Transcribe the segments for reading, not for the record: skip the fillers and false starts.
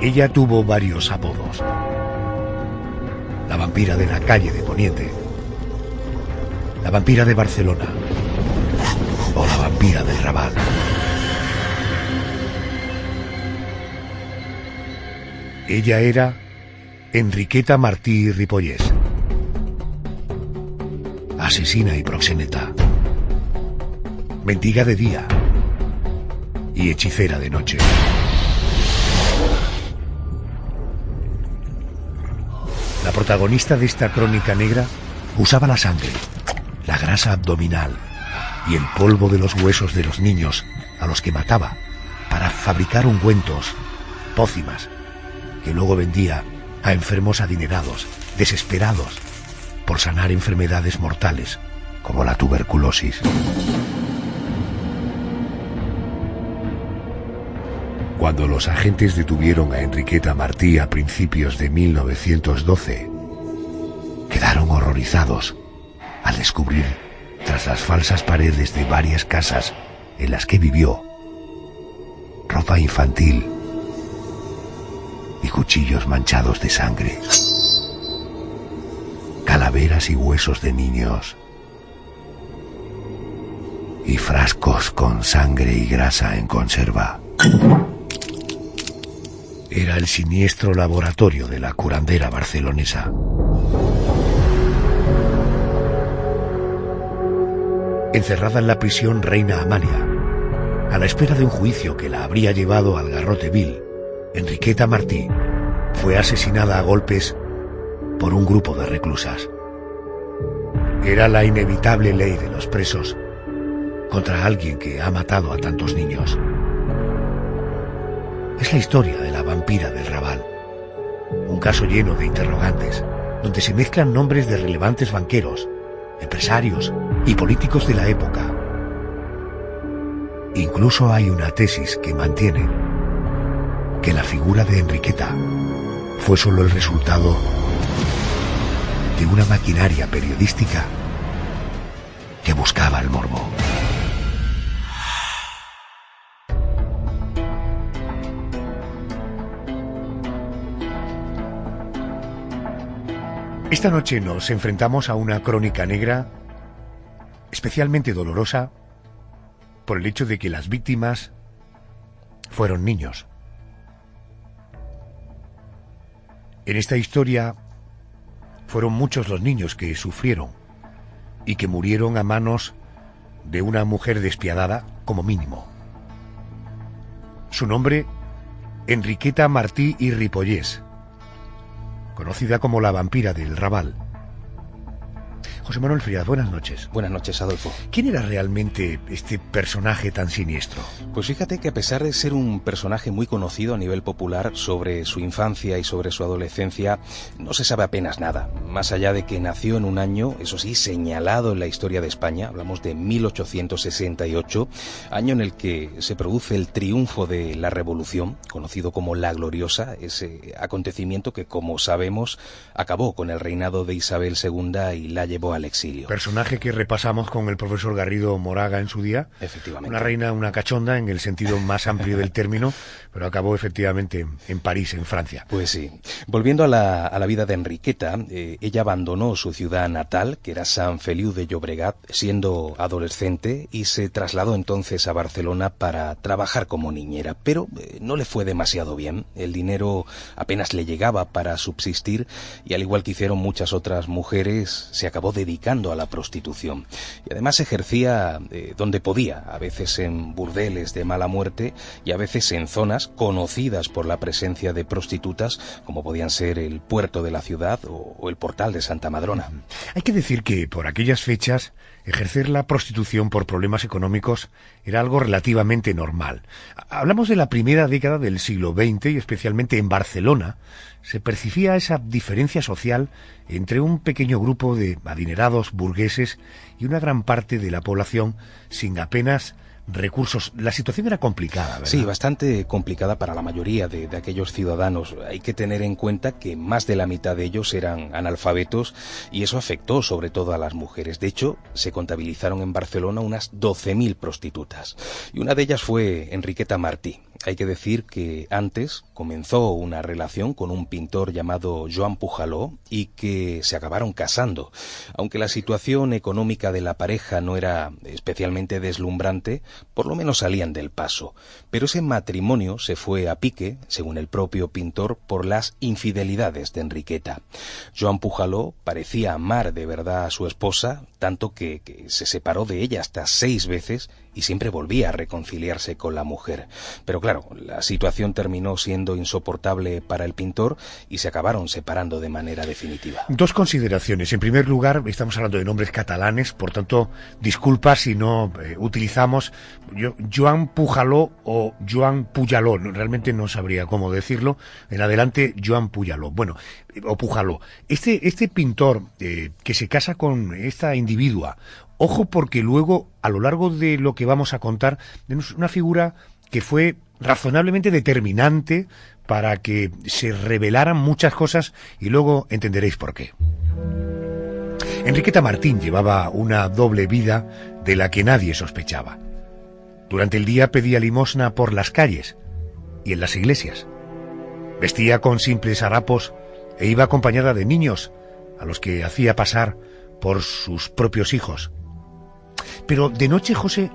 Ella tuvo varios apodos: la vampira de la calle de Poniente, la vampira de Barcelona o la vampira del Raval. Ella era Enriqueta Martí Ripollés, asesina y proxeneta, mendiga de día y hechicera de noche. La protagonista de esta crónica negra usaba la sangre, la grasa abdominal y el polvo de los huesos de los niños a los que mataba para fabricar ungüentos, pócimas, que luego vendía a enfermos adinerados, desesperados por sanar enfermedades mortales como la tuberculosis. Cuando los agentes detuvieron a Enriqueta Martí a principios de 1912, quedaron horrorizados al descubrir, tras las falsas paredes de varias casas en las que vivió, ropa infantil y cuchillos manchados de sangre, calaveras y huesos de niños, y frascos con sangre y grasa en conserva. Era el siniestro laboratorio de la curandera barcelonesa. Encerrada en la prisión Reina Amalia, a la espera de un juicio que la habría llevado al garrote vil, Enriqueta Martí fue asesinada a golpes por un grupo de reclusas. Era la inevitable ley de los presos contra alguien que ha matado a tantos niños. Es la historia de la vampira del Raval, un caso lleno de interrogantes, donde se mezclan nombres de relevantes banqueros, empresarios y políticos de la época. Incluso hay una tesis que mantiene que la figura de Enriqueta fue solo el resultado de una maquinaria periodística que buscaba el morbo. Esta noche nos enfrentamos a una crónica negra especialmente dolorosa por el hecho de que las víctimas fueron niños. En esta historia fueron muchos los niños que sufrieron y que murieron a manos de una mujer despiadada, como mínimo. Su nombre, Enriqueta Martí y Ripollés, conocida como la vampira del Raval. José Manuel Frías, buenas noches. Buenas noches, Adolfo. ¿Quién era realmente este personaje tan siniestro? Pues fíjate que a pesar de ser un personaje muy conocido a nivel popular, sobre su infancia y sobre su adolescencia no se sabe apenas nada, más allá de que nació en un año, eso sí, señalado en la historia de España. Hablamos de 1868, año en el que se produce el triunfo de la Revolución, conocido como la Gloriosa, ese acontecimiento que, como sabemos, acabó con el reinado de Isabel II y la llevó al exilio. Personaje que repasamos con el profesor Garrido Moraga en su día. Efectivamente. Una reina, una cachonda en el sentido más amplio del término, pero acabó efectivamente en París, en Francia. Pues sí. Volviendo a la vida de Enriqueta, ella abandonó su ciudad natal, que era San Feliu de Llobregat, siendo adolescente, y se trasladó entonces a Barcelona para trabajar como niñera. Pero no le fue demasiado bien. El dinero apenas le llegaba para subsistir y, al igual que hicieron muchas otras mujeres, se acabó dedicando a la prostitución. Y además ejercía donde podía, a veces en burdeles de mala muerte y a veces en zonas conocidas por la presencia de prostitutas, como podían ser el puerto de la ciudad o el portal de Santa Madrona. Hay que decir que por aquellas fechas ejercer la prostitución por problemas económicos era algo relativamente normal. Hablamos de la primera década del siglo XX y especialmente en Barcelona se percibía esa diferencia social entre un pequeño grupo de adinerados burgueses y una gran parte de la población sin apenas recursos. La situación era complicada, ¿verdad? Sí, bastante complicada para la mayoría de aquellos ciudadanos. Hay que tener en cuenta que más de la mitad de ellos eran analfabetos y eso afectó sobre todo a las mujeres. De hecho, se contabilizaron en Barcelona unas 12.000 prostitutas y una de ellas fue Enriqueta Martí. Hay que decir que antes comenzó una relación con un pintor llamado Joan Pujaló y que se acabaron casando. Aunque la situación económica de la pareja no era especialmente deslumbrante, por lo menos salían del paso. Pero ese matrimonio se fue a pique, según el propio pintor, por las infidelidades de Enriqueta. Joan Pujaló parecía amar de verdad a su esposa, tanto que se separó de ella hasta 6 veces y siempre volvía a reconciliarse con la mujer. Pero claro, la situación terminó siendo insoportable para el pintor y se acabaron separando de manera definitiva. 2 consideraciones. En primer lugar, estamos hablando de nombres catalanes, por tanto, disculpa si no utilizamos Joan Pujaló o Joan Puyaló. Realmente no sabría cómo decirlo. En adelante, Joan Puyaló. Bueno, o Pujaló. Este pintor que se casa con esta individua, ojo, porque luego, a lo largo de lo que vamos a contar, tenemos una figura que fue razonablemente determinante para que se revelaran muchas cosas y luego entenderéis por qué. Enriqueta Martín llevaba una doble vida de la que nadie sospechaba. Durante el día pedía limosna por las calles y en las iglesias. Vestía con simples harapos e iba acompañada de niños a los que hacía pasar por sus propios hijos. Pero de noche, José,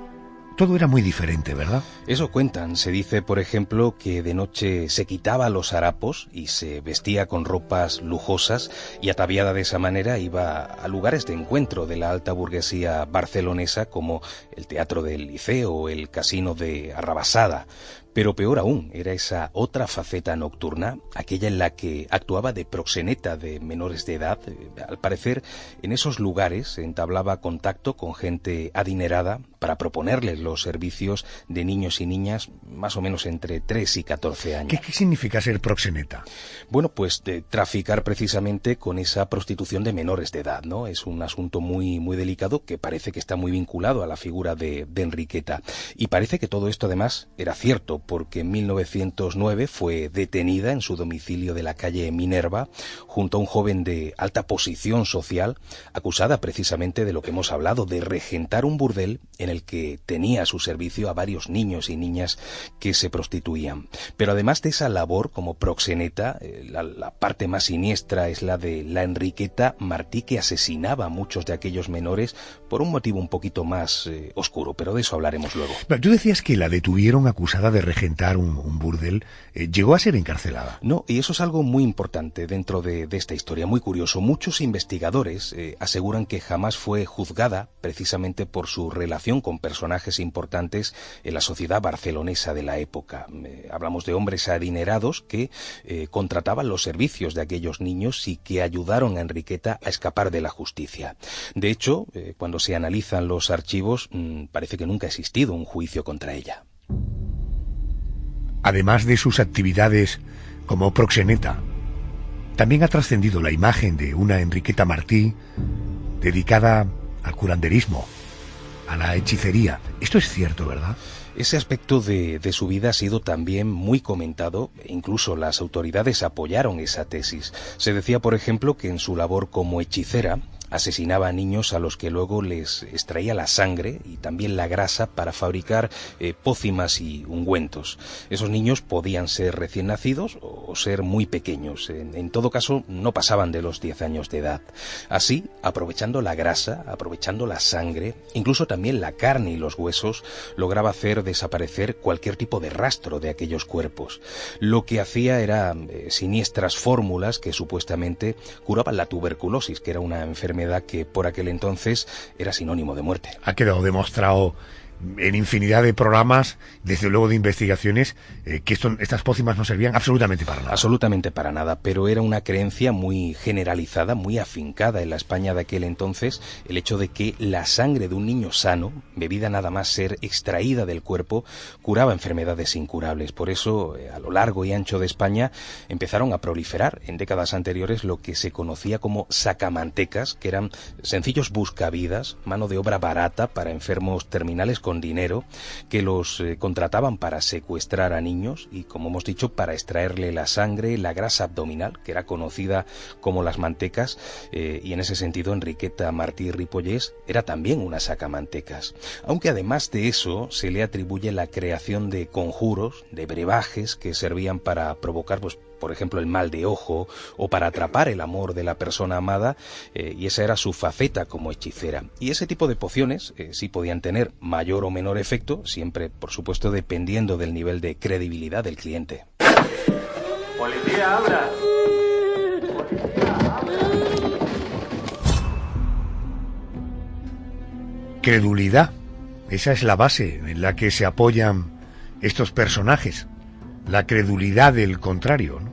todo era muy diferente, ¿verdad? Eso cuentan. Se dice, por ejemplo, que de noche se quitaba los harapos y se vestía con ropas lujosas y ataviada de esa manera iba a lugares de encuentro de la alta burguesía barcelonesa como el Teatro del Liceo o el Casino de Arrabasada. Pero peor aún, era esa otra faceta nocturna, aquella en la que actuaba de proxeneta de menores de edad. Al parecer, en esos lugares entablaba contacto con gente adinerada para proponerles los servicios de niños y niñas más o menos entre 3 y 14 años. ¿Qué significa ser proxeneta? Bueno, pues de traficar precisamente con esa prostitución de menores de edad, ¿no? Es un asunto muy, muy delicado que parece que está muy vinculado a la figura de Enriqueta. Y parece que todo esto además era cierto, porque en 1909 fue detenida en su domicilio de la calle Minerva junto a un joven de alta posición social, acusada precisamente de lo que hemos hablado, de regentar un burdel en el que tenía a su servicio a varios niños y niñas que se prostituían. Pero además de esa labor como proxeneta, la parte más siniestra es la de la Enriqueta Martí, que asesinaba a muchos de aquellos menores por un motivo un poquito más oscuro, pero de eso hablaremos luego. Tú decías que la detuvieron acusada de regentar un burdel. ¿Llegó a ser encarcelada? No, y eso es algo muy importante dentro de esta historia, muy curioso. Muchos investigadores aseguran que jamás fue juzgada precisamente por su relación con personajes importantes en la sociedad barcelonesa de la época. Hablamos de hombres adinerados que contrataban los servicios de aquellos niños y que ayudaron a Enriqueta a escapar de la justicia. De hecho, cuando se analizan los archivos, parece que nunca ha existido un juicio contra ella. Además de sus actividades como proxeneta, también ha trascendido la imagen de una Enriqueta Martí dedicada al curanderismo, a la hechicería. Esto es cierto, ¿verdad? Ese aspecto de su vida ha sido también muy comentado, e incluso las autoridades apoyaron esa tesis. Se decía, por ejemplo, que en su labor como hechicera asesinaba a niños a los que luego les extraía la sangre y también la grasa para fabricar pócimas y ungüentos. Esos niños podían ser recién nacidos o ser muy pequeños. En todo caso, no pasaban de los 10 años de edad. Así, aprovechando la grasa, aprovechando la sangre, incluso también la carne y los huesos, lograba hacer desaparecer cualquier tipo de rastro de aquellos cuerpos. Lo que hacía era siniestras fórmulas que supuestamente curaban la tuberculosis, que era una enfermedad que por aquel entonces era sinónimo de muerte. Ha quedado demostrado en infinidad de programas, desde luego de investigaciones, que estas pócimas no servían absolutamente para nada. Absolutamente para nada, pero era una creencia muy generalizada, muy afincada en la España de aquel entonces, el hecho de que la sangre de un niño sano, bebida nada más ser extraída del cuerpo, curaba enfermedades incurables. Por eso, a lo largo y ancho de España, empezaron a proliferar en décadas anteriores lo que se conocía como sacamantecas, que eran sencillos buscavidas, mano de obra barata para enfermos terminales con con dinero, que los contrataban para secuestrar a niños y, como hemos dicho, para extraerle la sangre, la grasa abdominal, que era conocida como las mantecas, y en ese sentido Enriqueta Martí Ripollés era también una sacamantecas. Aunque además de eso se le atribuye la creación de conjuros, de brebajes que servían para provocar, pues, por ejemplo, el mal de ojo o para atrapar el amor de la persona amada, y esa era su faceta como hechicera. Y ese tipo de pociones sí podían tener mayor o menor efecto, siempre, por supuesto, dependiendo del nivel de credibilidad del cliente. ¡Policía, abra! Credulidad. Esa es la base en la que se apoyan estos personajes. La credulidad del contrario, ¿no?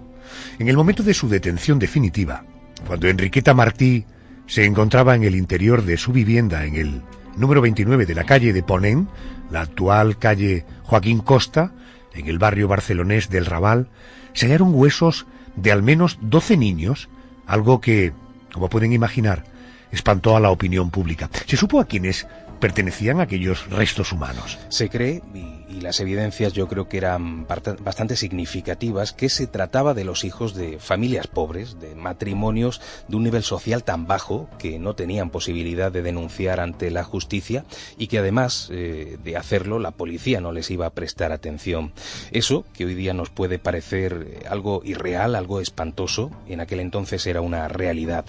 En el momento de su detención definitiva, cuando Enriqueta Martí se encontraba en el interior de su vivienda en el número 29 de la calle de Ponent, la actual calle Joaquín Costa, en el barrio barcelonés del Raval, se hallaron huesos de al menos 12 niños, algo que, como pueden imaginar, espantó a la opinión pública. Se supo a quiénes pertenecían a aquellos restos humanos. Se cree, y las evidencias yo creo que eran bastante significativas, que se trataba de los hijos de familias pobres, de matrimonios de un nivel social tan bajo que no tenían posibilidad de denunciar ante la justicia y que además de hacerlo la policía no les iba a prestar atención. Eso, que hoy día nos puede parecer algo irreal, algo espantoso, en aquel entonces era una realidad.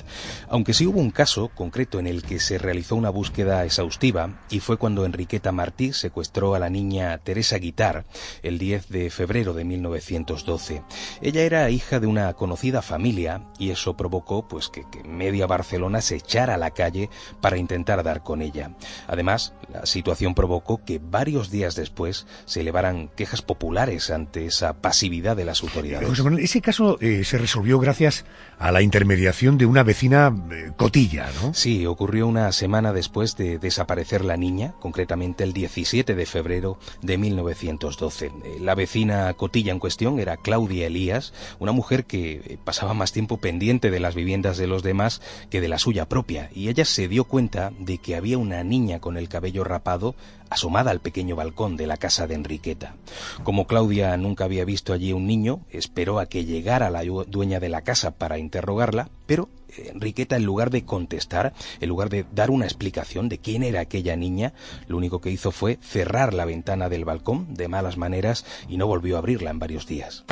Aunque sí hubo un caso concreto en el que se realizó una búsqueda exhaustiva, y fue cuando Enriqueta Martí secuestró a la niña Teresa Guitart el 10 de febrero de 1912. Ella era hija de una conocida familia y eso provocó pues que media Barcelona se echara a la calle para intentar dar con ella. Además, la situación provocó que varios días después se elevaran quejas populares ante esa pasividad de las autoridades. José Manuel, ese caso se resolvió gracias a la intermediación de una vecina Cotilla, ¿no? Sí, ocurrió una semana después de desaparecer la niña, concretamente el 17 de febrero de 1912. La vecina Cotilla en cuestión era Claudia Elías, una mujer que pasaba más tiempo pendiente de las viviendas de los demás que de la suya propia, y ella se dio cuenta de que había una niña con el cabello rapado asomada al pequeño balcón de la casa de Enriqueta. Como Claudia nunca había visto allí un niño, esperó a que llegara la dueña de la casa para interrogarla, pero Enriqueta, en lugar de contestar, en lugar de dar una explicación de quién era aquella niña, lo único que hizo fue cerrar la ventana del balcón de malas maneras y no volvió a abrirla en varios días.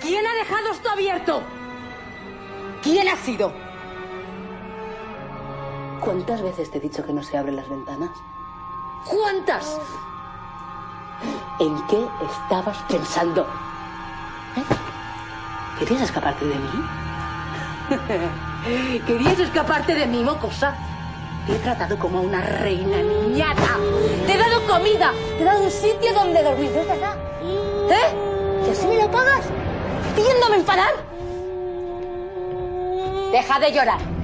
¿Quién ha dejado esto abierto? ¿Quién ha sido? ¿Cuántas veces te he dicho que no se abren las ventanas? ¿Cuántas? ¿En qué estabas pensando? ¿Querías escaparte de mí? ¿Querías escaparte de mí, mocosa? Te he tratado como a una reina niñata. Te he dado comida, te he dado un sitio donde dormir, ¿es verdad? ¿Y así me lo pagas? ¿Pidiéndome enfadar? Deja de llorar.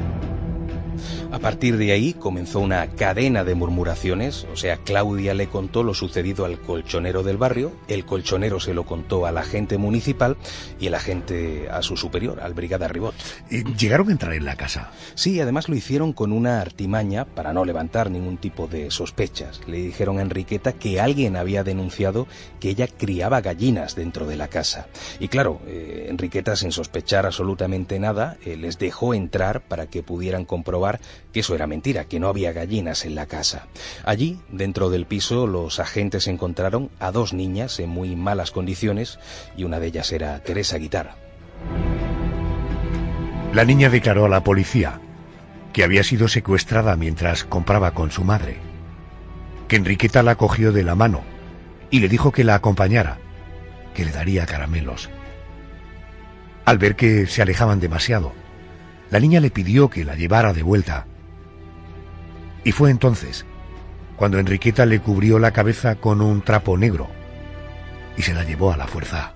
A partir de ahí comenzó una cadena de murmuraciones, o sea, Claudia le contó lo sucedido al colchonero del barrio, el colchonero se lo contó al agente municipal y el agente a su superior, al brigada Ribot. ¿Llegaron a entrar en la casa? Sí, además lo hicieron con una artimaña para no levantar ningún tipo de sospechas. Le dijeron a Enriqueta que alguien había denunciado que ella criaba gallinas dentro de la casa. Y claro, Enriqueta, sin sospechar absolutamente nada, les dejó entrar para que pudieran comprobar que eso era mentira, que no había gallinas en la casa. Allí, dentro del piso, los agentes encontraron a dos niñas en muy malas condiciones y una de ellas era Teresa Guitart. La niña declaró a la policía que había sido secuestrada mientras compraba con su madre, que Enriqueta la cogió de la mano y le dijo que la acompañara, que le daría caramelos. Al ver que se alejaban demasiado, la niña le pidió que la llevara de vuelta. Y fue entonces cuando Enriqueta le cubrió la cabeza con un trapo negro y se la llevó a la fuerza.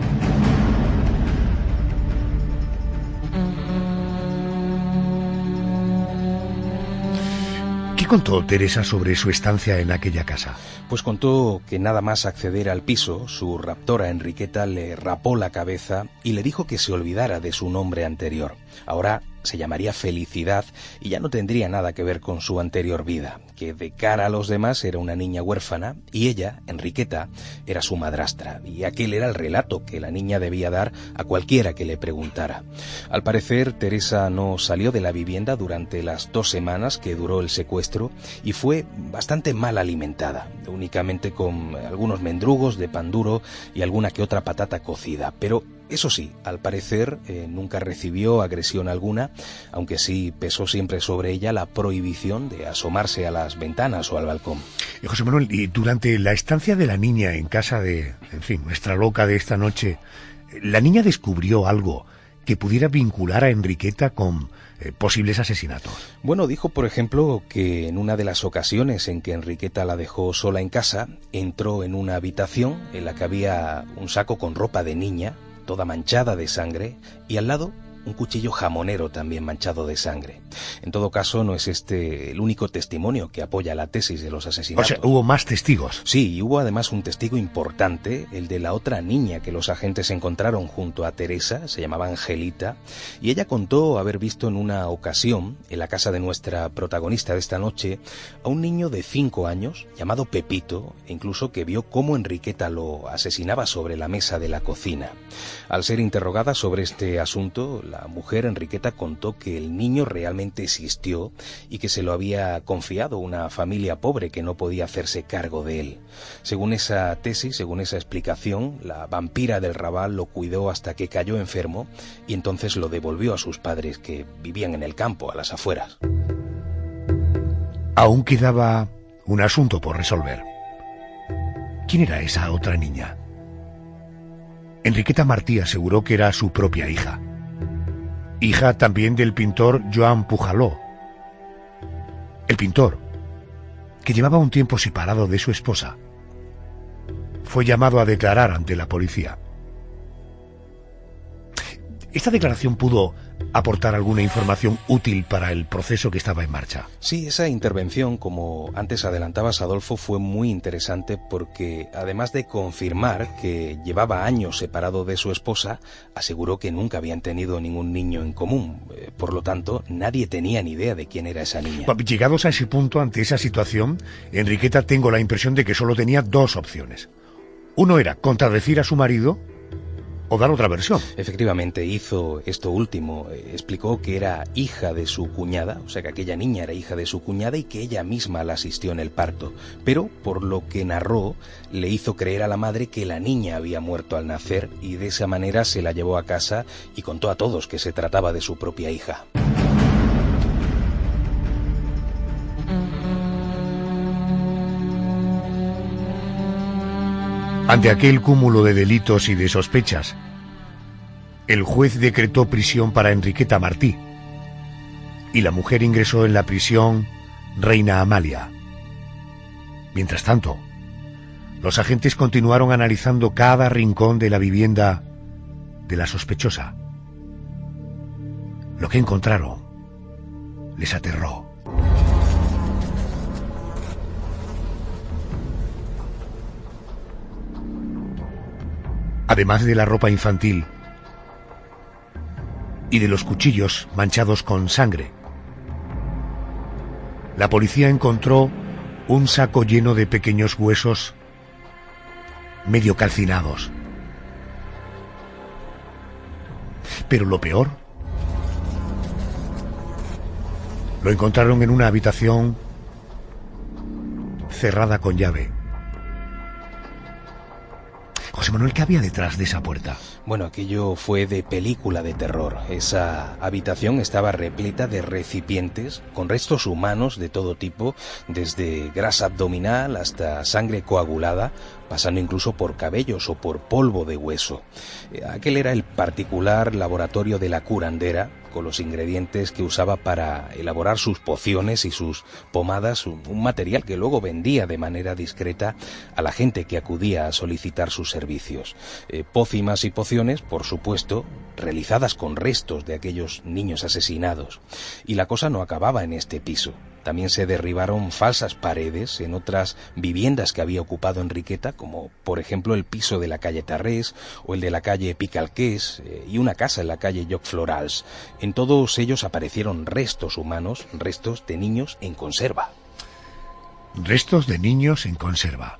¿Qué contó Teresa sobre su estancia en aquella casa? Pues contó que nada más acceder al piso, su raptora Enriqueta le rapó la cabeza y le dijo que se olvidara de su nombre anterior. Ahora se llamaría Felicidad y ya no tendría nada que ver con su anterior vida, que de cara a los demás era una niña huérfana y ella, Enriqueta, era su madrastra, y aquel era el relato que la niña debía dar a cualquiera que le preguntara. Al parecer, Teresa no salió de la vivienda durante las 2 semanas que duró el secuestro y fue bastante mal alimentada, únicamente con algunos mendrugos de pan duro y alguna que otra patata cocida, pero eso sí, al parecer nunca recibió agresión alguna, aunque sí pesó siempre sobre ella la prohibición de asomarse a las ventanas o al balcón. José Manuel, y durante la estancia de la niña en casa de, en fin, nuestra loca de esta noche, ¿la niña descubrió algo que pudiera vincular a Enriqueta con posibles asesinatos? Bueno, dijo, por ejemplo, que en una de las ocasiones en que Enriqueta la dejó sola en casa, entró en una habitación en la que había un saco con ropa de niña, toda manchada de sangre, y al lado un cuchillo jamonero también manchado de sangre. En todo caso, no es este el único testimonio que apoya la tesis de los asesinatos. O sea, hubo más testigos. Sí, y hubo además un testigo importante, el de la otra niña que los agentes encontraron junto a Teresa, se llamaba Angelita, y ella contó haber visto en una ocasión, en la casa de nuestra protagonista de esta noche, a un niño de 5 años, llamado Pepito, e incluso que vio cómo Enriqueta lo asesinaba sobre la mesa de la cocina. Al ser interrogada sobre este asunto, la mujer Enriqueta contó que el niño realmente existió y que se lo había confiado una familia pobre que no podía hacerse cargo de él. Según esa tesis, según esa explicación, la vampira del Raval lo cuidó hasta que cayó enfermo y entonces lo devolvió a sus padres, que vivían en el campo, a las afueras. Aún quedaba un asunto por resolver. ¿Quién era esa otra niña? Enriqueta Martí aseguró que era su propia hija. Hija también del pintor Joan Pujaló. El pintor, que llevaba un tiempo separado de su esposa, fue llamado a declarar ante la policía. ¿Esta declaración pudo aportar alguna información útil para el proceso que estaba en marcha? Sí, esa intervención, como antes adelantabas, Adolfo, fue muy interesante porque, además de confirmar que llevaba años separado de su esposa, aseguró que nunca habían tenido ningún niño en común. Por lo tanto, nadie tenía ni idea de quién era esa niña. Llegados a ese punto, ante esa situación, Enriqueta tengo la impresión de que solo tenía 2 opciones. Uno era contradecir a su marido o dar otra versión. Efectivamente, hizo esto último. Explicó que era hija de su cuñada, o sea que aquella niña era hija de su cuñada y que ella misma la asistió en el parto. Pero, por lo que narró, le hizo creer a la madre que la niña había muerto al nacer y de esa manera se la llevó a casa y contó a todos que se trataba de su propia hija. Ante aquel cúmulo de delitos y de sospechas, el juez decretó prisión para Enriqueta Martí y la mujer ingresó en la prisión Reina Amalia. Mientras tanto, los agentes continuaron analizando cada rincón de la vivienda de la sospechosa. Lo que encontraron les aterró. Además de la ropa infantil y de los cuchillos manchados con sangre, la policía encontró un saco lleno de pequeños huesos medio calcinados. Pero lo peor, lo encontraron en una habitación cerrada con llave. José Manuel, ¿qué había detrás de esa puerta? Bueno, aquello fue de película de terror. Esa habitación estaba repleta de recipientes con restos humanos de todo tipo, desde grasa abdominal hasta sangre coagulada, pasando incluso por cabellos o por polvo de hueso. Aquel era el particular laboratorio de la curandera, con los ingredientes que usaba para elaborar sus pociones y sus pomadas, un material que luego vendía de manera discreta a la gente que acudía a solicitar sus servicios. Pócimas y pociones, por supuesto, realizadas con restos de aquellos niños asesinados. Y la cosa no acababa en este piso. También se derribaron falsas paredes en otras viviendas que había ocupado Enriqueta, como por ejemplo el piso de la calle Tarrés o el de la calle Picalqués y una casa en la calle Lloc Florals. En todos ellos aparecieron restos humanos, restos de niños en conserva. Restos de niños en conserva.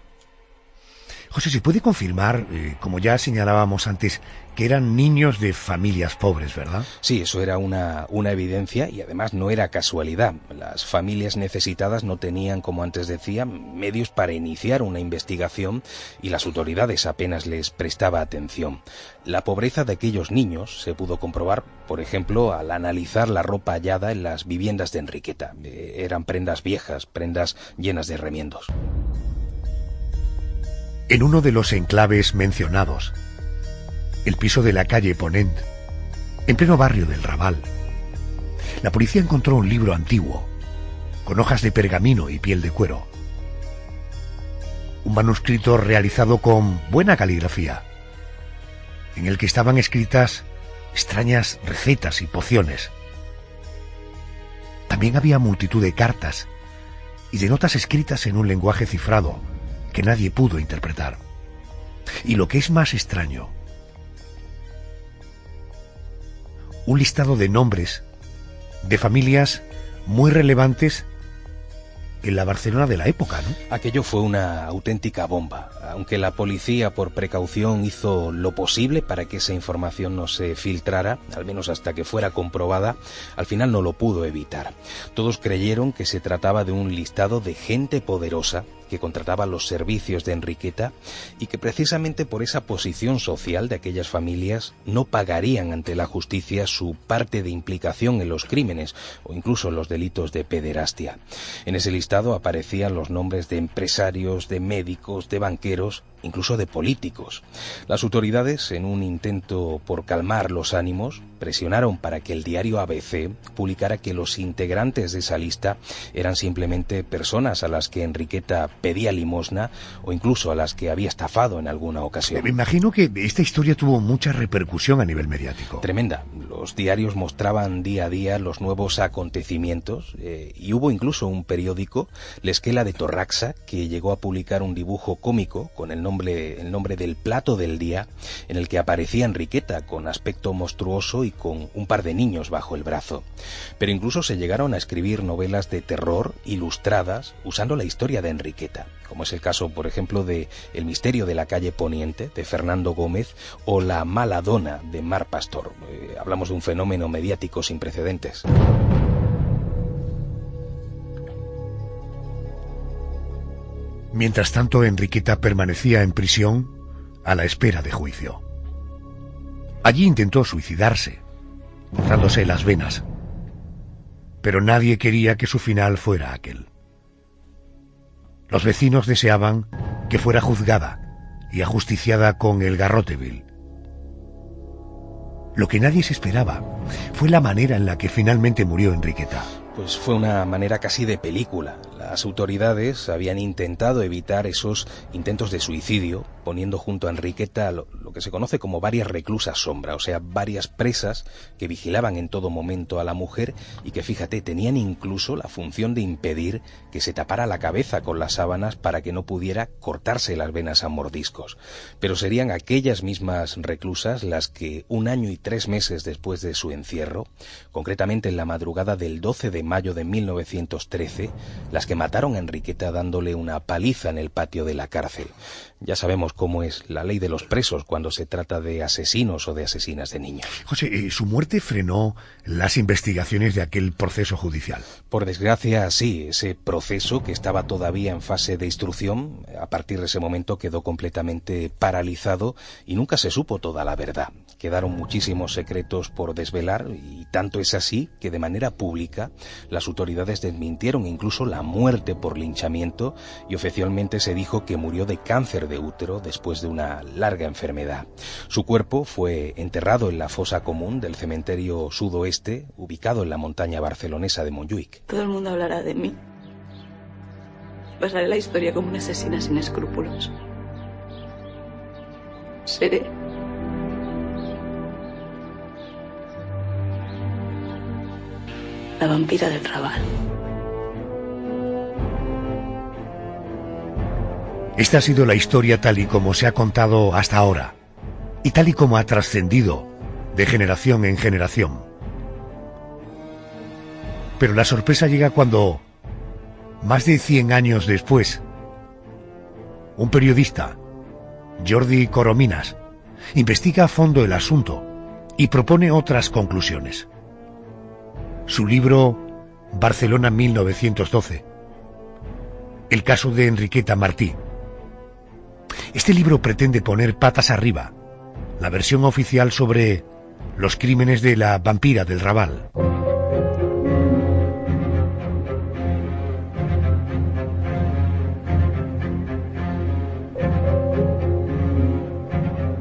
José, ¿se puede confirmar, como ya señalábamos antes, que eran niños de familias pobres, verdad? Sí, eso era una evidencia y además no era casualidad. Las familias necesitadas no tenían, como antes decía, medios para iniciar una investigación y las autoridades apenas les prestaba atención. La pobreza de aquellos niños se pudo comprobar, por ejemplo, al analizar la ropa hallada en las viviendas de Enriqueta. Eran prendas viejas, prendas llenas de remiendos. En uno de los enclaves mencionados, el piso de la calle Ponent, en pleno barrio del Raval, la policía encontró un libro antiguo, con hojas de pergamino y piel de cuero. Un manuscrito realizado con buena caligrafía, en el que estaban escritas extrañas recetas y pociones. También había multitud de cartas y de notas escritas en un lenguaje cifrado que nadie pudo interpretar. Y lo que es más extraño, un listado de nombres de familias muy relevantes en la Barcelona de la época, ¿no? Aquello fue una auténtica bomba. Aunque la policía, por precaución, hizo lo posible para que esa información no se filtrara, al menos hasta que fuera comprobada, al final no lo pudo evitar. Todos creyeron que se trataba de un listado de gente poderosa que contrataba los servicios de Enriqueta y que precisamente por esa posición social de aquellas familias no pagarían ante la justicia su parte de implicación en los crímenes o incluso en los delitos de pederastia. En ese listado aparecían los nombres de empresarios, de médicos, de banqueros, incluso de políticos. Las autoridades, en un intento por calmar los ánimos, presionaron para que el diario ABC publicara que los integrantes de esa lista eran simplemente personas a las que Enriqueta pedía limosna o incluso a las que había estafado en alguna ocasión. Me imagino que esta historia tuvo mucha repercusión a nivel mediático. Tremenda. Los diarios mostraban día a día los nuevos acontecimientos y hubo incluso un periódico, L'Esquela de Torraxa, que llegó a publicar un dibujo cómico con el nombre del plato del día, en el que aparecía Enriqueta con aspecto monstruoso y con un par de niños bajo el brazo. Pero incluso se llegaron a escribir novelas de terror ilustradas usando la historia de Enriqueta, como es el caso, por ejemplo, de El misterio de la calle Poniente, de Fernando Gómez, o La mala dona, de Mar Pastor. Hablamos de un fenómeno mediático sin precedentes. Mientras tanto, Enriqueta permanecía en prisión a la espera de juicio. Allí intentó suicidarse, cortándose las venas, pero nadie quería que su final fuera aquel. Los vecinos deseaban que fuera juzgada y ajusticiada con el garrote vil. Lo que nadie se esperaba fue la manera en la que finalmente murió Enriqueta. Pues fue una manera casi de película. Las autoridades habían intentado evitar esos intentos de suicidio, poniendo junto a Enriqueta lo que se conoce como varias reclusas sombra, o sea, varias presas que vigilaban en todo momento a la mujer y que, fíjate, tenían incluso la función de impedir que se tapara la cabeza con las sábanas para que no pudiera cortarse las venas a mordiscos. Pero serían aquellas mismas reclusas las que 1 año y 3 meses después de su encierro, concretamente en la madrugada del 12 de mayo de 1913, las que mataron a Enriqueta dándole una paliza en el patio de la cárcel. Ya sabemos cómo es la ley de los presos cuando se trata de asesinos o de asesinas de niños. José, ¿su muerte frenó las investigaciones de aquel proceso judicial? Por desgracia, sí. Ese proceso, que estaba todavía en fase de instrucción, a partir de ese momento quedó completamente paralizado y nunca se supo toda la verdad. Quedaron muchísimos secretos por desvelar y tanto es así que de manera pública las autoridades desmintieron incluso la muerte por linchamiento y oficialmente se dijo que murió de cáncer de útero después de una larga enfermedad. Su cuerpo fue enterrado en la fosa común del cementerio sudoeste, ubicado en la montaña barcelonesa de Montjuïc. Todo el mundo hablará de mí. Pasaré la historia como una asesina sin escrúpulos. Seré la vampira del Raval. Esta ha sido la historia tal y como se ha contado hasta ahora, y tal y como ha trascendido de generación en generación. Pero la sorpresa llega cuando, más de 100 años después, un periodista, Jordi Corominas, investiga a fondo el asunto y propone otras conclusiones. Su libro Barcelona 1912, el caso de Enriqueta Martí. Este libro pretende poner patas arriba la versión oficial sobre los crímenes de la vampira del Raval.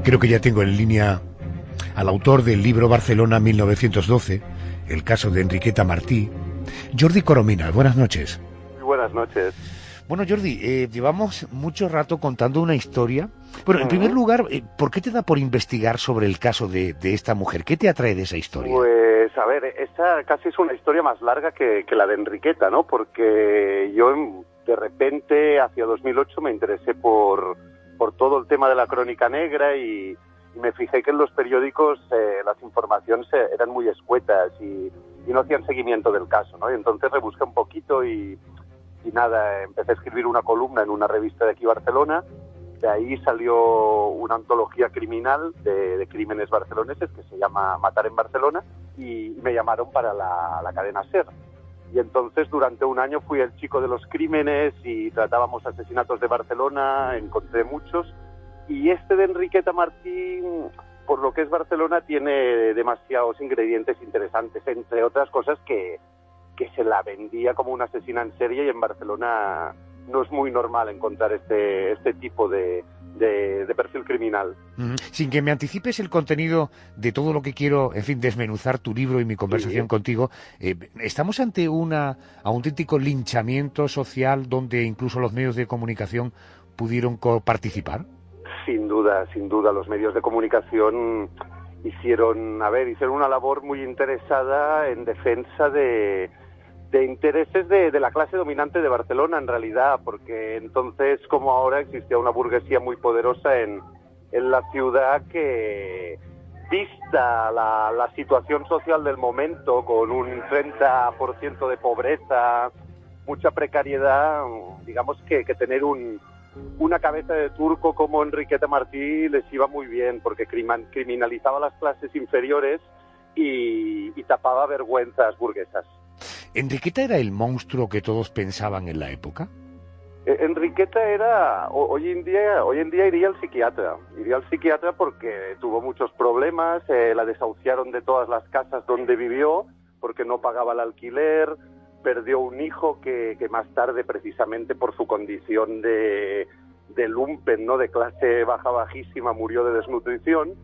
Creo que ya tengo en línea al autor del libro Barcelona 1912, el caso de Enriqueta Martí, Jordi Corominas. Buenas noches. Muy buenas noches. Bueno, Jordi, llevamos mucho rato contando una historia. Bueno, en primer lugar, ¿por qué te da por investigar sobre el caso de esta mujer? ¿Qué te atrae de esa historia? Pues, a ver, esa casi es una historia más larga que la de Enriqueta, ¿no? Porque yo, de repente, hacia 2008, me interesé por todo el tema de la crónica negra y me fijé que en los periódicos las informaciones eran muy escuetas y no hacían seguimiento del caso, ¿no? Y entonces rebusqué un poquito y nada, empecé a escribir una columna en una revista de aquí Barcelona. De ahí salió una antología criminal de crímenes barceloneses que se llama Matar en Barcelona y me llamaron para la cadena SER. Y entonces durante un año fui el chico de los crímenes y tratábamos asesinatos de Barcelona, encontré muchos. Y este de Enriqueta Martí, por lo que es Barcelona, tiene demasiados ingredientes interesantes, entre otras cosas que se la vendía como una asesina en serie, y en Barcelona no es muy normal encontrar este tipo de perfil criminal. Sin que me anticipes el contenido de todo lo que quiero, en fin, desmenuzar tu libro y mi conversación contigo, ¿estamos ante un auténtico linchamiento social donde incluso los medios de comunicación pudieron participar? Sin duda, los medios de comunicación hicieron una labor muy interesada en defensa de intereses de la clase dominante de Barcelona, en realidad, porque entonces, como ahora, existía una burguesía muy poderosa en la ciudad que, vista la situación social del momento, con un 30% de pobreza, mucha precariedad, digamos que tener una cabeza de turco como Enriqueta Martí les iba muy bien, porque criminalizaba a las clases inferiores y tapaba vergüenzas burguesas. ¿Enriqueta era el monstruo que todos pensaban en la época? Enriqueta era, hoy en día iría al psiquiatra porque tuvo muchos problemas, la desahuciaron de todas las casas donde vivió porque no pagaba el alquiler, perdió un hijo que más tarde, precisamente por su condición de lumpen, ¿no?, de clase bajísima, murió de desnutrición.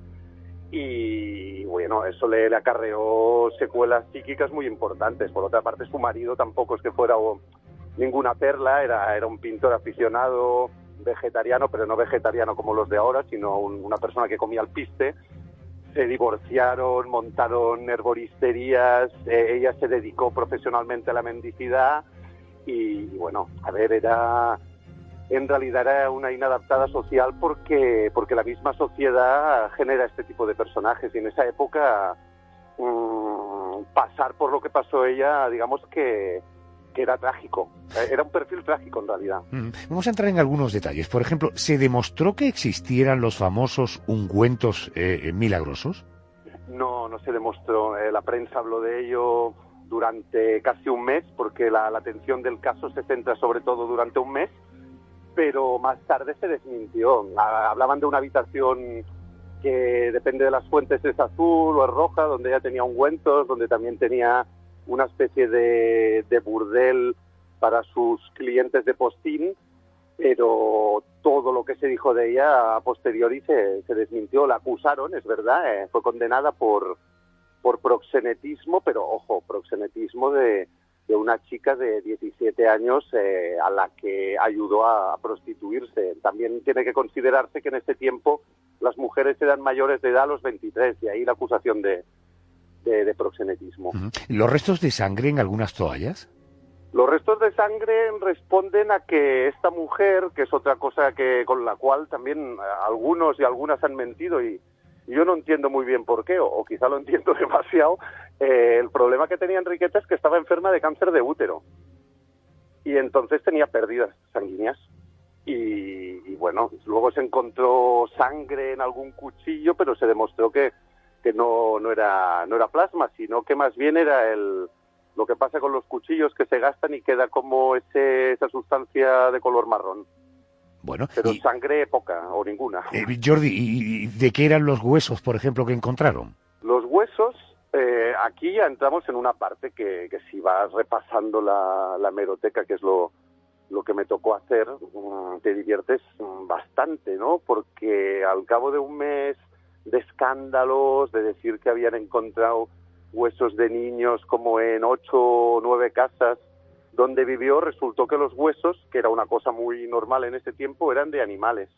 Y bueno, eso le acarreó secuelas psíquicas muy importantes. Por otra parte, su marido tampoco es que fuera ninguna perla, era un pintor aficionado, vegetariano, pero no vegetariano como los de ahora, sino una persona que comía alpiste. Se divorciaron, montaron herboristerías, ella se dedicó profesionalmente a la mendicidad y bueno, en realidad era una inadaptada social porque la misma sociedad genera este tipo de personajes, y en esa época pasar por lo que pasó ella, digamos que era trágico, era un perfil trágico en realidad. Vamos a entrar en algunos detalles. Por ejemplo, ¿se demostró que existieran los famosos ungüentos milagrosos? No se demostró. La prensa habló de ello durante casi un mes, porque la atención del caso se centra sobre todo durante un mes, pero más tarde se desmintió. Hablaban de una habitación que depende de las fuentes, es azul o es roja, donde ella tenía ungüentos, donde también tenía una especie de burdel para sus clientes de postín, pero todo lo que se dijo de ella a posteriori se desmintió. La acusaron, es verdad, fue condenada por proxenetismo, pero ojo, proxenetismo de una chica de 17 años a la que ayudó a prostituirse. También tiene que considerarse que en ese tiempo las mujeres eran mayores de edad a los 23, y ahí la acusación de proxenetismo. ¿Los restos de sangre en algunas toallas? Los restos de sangre responden a que esta mujer, que es otra cosa que con la cual también algunos y algunas han mentido y yo no entiendo muy bien por qué, o quizá lo entiendo demasiado, el problema que tenía Enriqueta es que estaba enferma de cáncer de útero y entonces tenía pérdidas sanguíneas. Y bueno, luego se encontró sangre en algún cuchillo, pero se demostró que no era plasma, sino que más bien era lo que pasa con los cuchillos, que se gastan y queda como esa sustancia de color marrón. Bueno, pero sangre poca o ninguna. Jordi, ¿y de qué eran los huesos, por ejemplo, que encontraron? Los huesos, aquí ya entramos en una parte que si vas repasando la hemeroteca, que es lo que me tocó hacer, te diviertes bastante, ¿no? Porque al cabo de un mes de escándalos, de decir que habían encontrado huesos de niños como en 8 o 9 casas donde vivió, resultó que los huesos, que era una cosa muy normal en ese tiempo, eran de animales.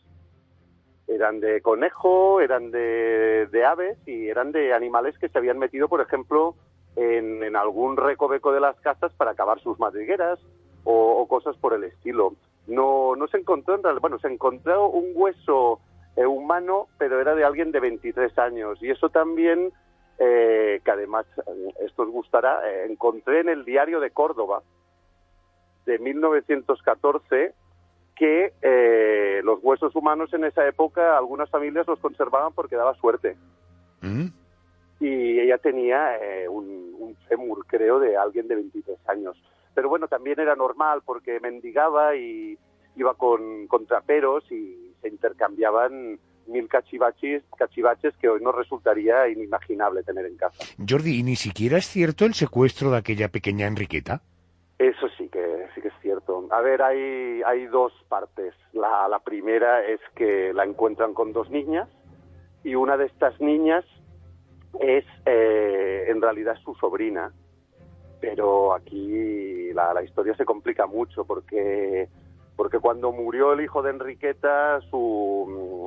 Eran de conejo, eran de aves y eran de animales que se habían metido, por ejemplo, en algún recoveco de las casas para cavar sus madrigueras o cosas por el estilo. No se encontró, se encontró un hueso humano, pero era de alguien de 23 años. Y eso también, que además esto os gustará, encontré en el Diario de Córdoba de 1914 que los huesos humanos en esa época algunas familias los conservaban porque daba suerte. Y ella tenía un fémur, creo, de alguien de 23 años. Pero bueno, también era normal porque mendigaba y iba con traperos y se intercambiaban 1000 cachivaches que hoy nos resultaría inimaginable tener en casa. Jordi, ¿y ni siquiera es cierto el secuestro de aquella pequeña Enriqueta? Eso sí que es cierto. A ver, hay dos partes. La primera es que la encuentran con 2 niñas y una de estas niñas es en realidad su sobrina. Pero aquí la historia se complica mucho porque cuando murió el hijo de Enriqueta, su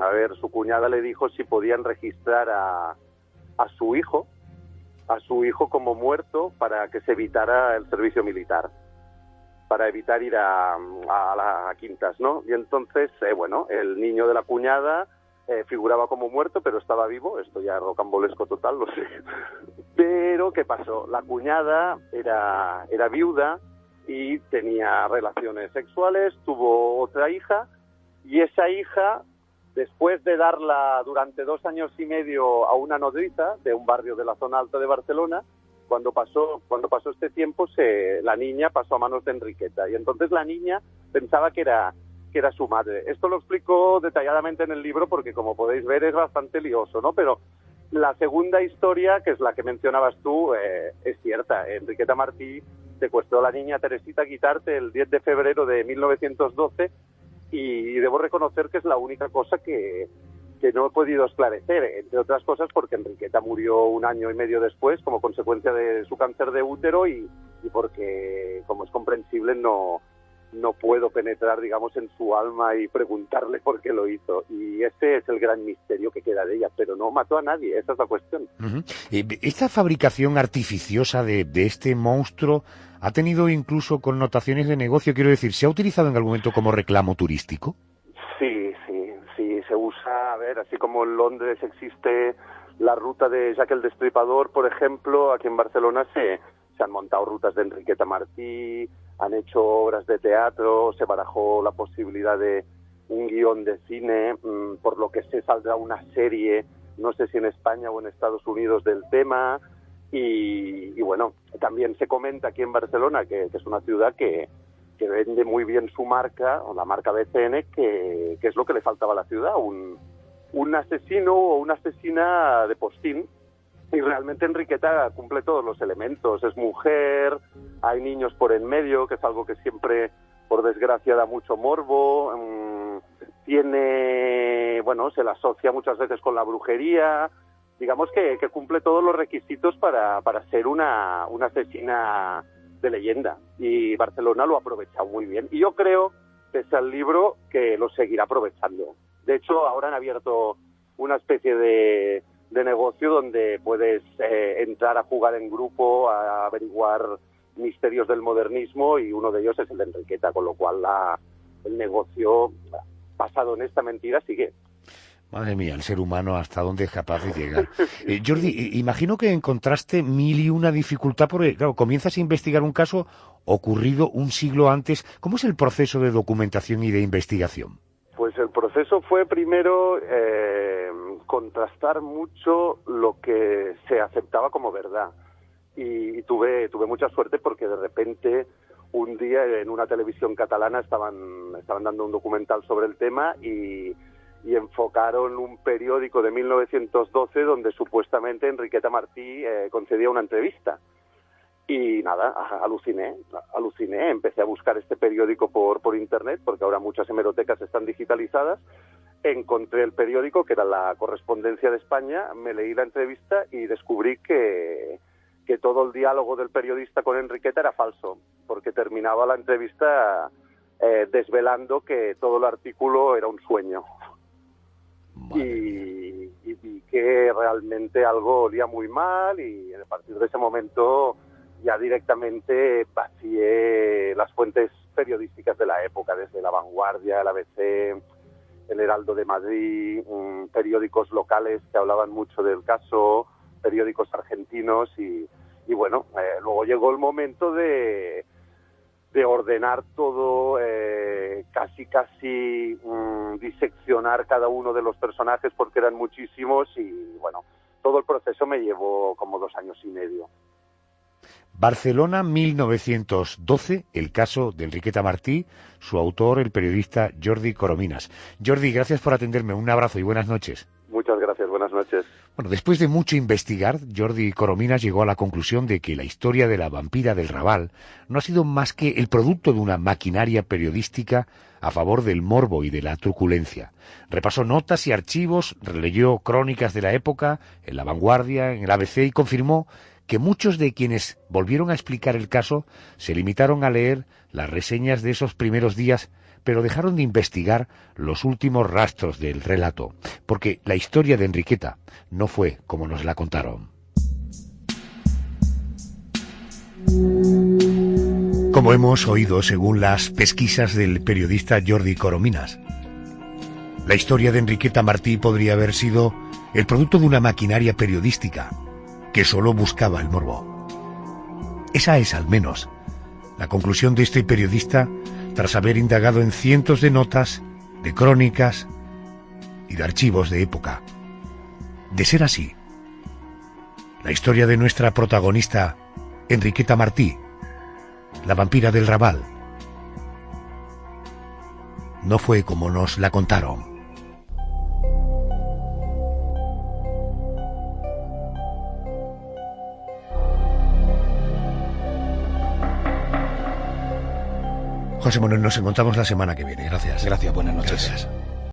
cuñada le dijo si podían registrar a su hijo como muerto para que se evitara el servicio militar, para evitar ir a quintas, ¿no? Y entonces, el niño de la cuñada figuraba como muerto, pero estaba vivo. Esto ya es rocambolesco total, lo sé. Pero, ¿qué pasó? La cuñada era viuda y tenía relaciones sexuales, tuvo otra hija, y esa hija, después de darla durante 2 años y medio a una nodriza de un barrio de la zona alta de Barcelona, cuando pasó este tiempo, la niña pasó a manos de Enriqueta, y entonces la niña pensaba que era su madre. Esto lo explico detalladamente en el libro porque, como podéis ver, es bastante lioso, ¿no? Pero la segunda historia, que es la que mencionabas tú, es cierta. Enriqueta Martí secuestró a la niña Teresita Guitarte el 10 de febrero de 1912 y debo reconocer que es la única cosa que no he podido esclarecer, entre otras cosas porque Enriqueta murió 1 año y medio después como consecuencia de su cáncer de útero y porque, como es comprensible, no puedo penetrar, digamos, en su alma y preguntarle por qué lo hizo. Y ese es el gran misterio que queda de ella, pero no mató a nadie, esa es la cuestión. Esta fabricación artificiosa de este monstruo ha tenido incluso connotaciones de negocio, quiero decir, ¿se ha utilizado en algún momento como reclamo turístico? Sí, se usa, a ver, así como en Londres existe la ruta de Jack el Destripador, por ejemplo, aquí en Barcelona se han montado rutas de Enriqueta Martí, han hecho obras de teatro, se barajó la posibilidad de un guión de cine, por lo que se saldrá una serie, no sé si en España o en Estados Unidos, del tema, y bueno, también se comenta aquí en Barcelona, que es una ciudad que vende muy bien su marca, o la marca BCN, que es lo que le faltaba a la ciudad, un asesino o una asesina de postín. Y realmente Enriqueta cumple todos los elementos. Es mujer, hay niños por en medio, que es algo que siempre, por desgracia, da mucho morbo. Se la asocia muchas veces con la brujería. Digamos que cumple todos los requisitos para ser una asesina de leyenda. Y Barcelona lo ha aprovechado muy bien. Y yo creo, pese al libro, que lo seguirá aprovechando. De hecho, ahora han abierto una especie de negocio donde puedes entrar a jugar en grupo, a averiguar misterios del modernismo y uno de ellos es el de Enriqueta, con lo cual el negocio basado en esta mentira sigue. Madre mía, el ser humano hasta dónde es capaz de llegar. Jordi, imagino que encontraste mil y una dificultad porque, claro, comienzas a investigar un caso ocurrido un siglo antes. ¿Cómo es el proceso de documentación y de investigación? Pues el proceso fue primero contrastar mucho lo que se aceptaba como verdad. Y tuve mucha suerte porque de repente un día en una televisión catalana estaban dando un documental sobre el tema y enfocaron un periódico de 1912 donde supuestamente Enriqueta Martí concedía una entrevista. Y nada, aluciné, empecé a buscar este periódico por internet, porque ahora muchas hemerotecas están digitalizadas, encontré el periódico, que era La Correspondencia de España, me leí la entrevista y descubrí que todo el diálogo del periodista con Enriqueta era falso, porque terminaba la entrevista desvelando que todo el artículo era un sueño. Y vi que realmente algo olía muy mal y a partir de ese momento ya directamente vacié las fuentes periodísticas de la época, desde La Vanguardia, el ABC, el Heraldo de Madrid, periódicos locales que hablaban mucho del caso, periódicos argentinos y bueno, luego llegó el momento de ordenar todo, casi diseccionar cada uno de los personajes porque eran muchísimos y bueno, todo el proceso me llevó como 2 años y medio. Barcelona, 1912, el caso de Enriqueta Martí, su autor, el periodista Jordi Corominas. Jordi, gracias por atenderme, un abrazo y buenas noches. Muchas gracias, buenas noches. Bueno, después de mucho investigar, Jordi Corominas llegó a la conclusión de que la historia de la vampira del Raval no ha sido más que el producto de una maquinaria periodística a favor del morbo y de la truculencia. Repasó notas y archivos, releyó crónicas de la época, en La Vanguardia, en el ABC y confirmó que muchos de quienes volvieron a explicar el caso se limitaron a leer las reseñas de esos primeros días, pero dejaron de investigar los últimos rastros del relato, porque la historia de Enriqueta no fue como nos la contaron. Como hemos oído según las pesquisas del periodista Jordi Corominas, la historia de Enriqueta Martí podría haber sido el producto de una maquinaria periodística que solo buscaba el morbo. Esa es, al menos, la conclusión de este periodista tras haber indagado en cientos de notas, de crónicas y de archivos de época. De ser así, la historia de nuestra protagonista, Enriqueta Martí, la vampira del Raval, no fue como nos la contaron. José Manuel, nos encontramos la semana que viene. Gracias. Gracias, buenas noches. Gracias.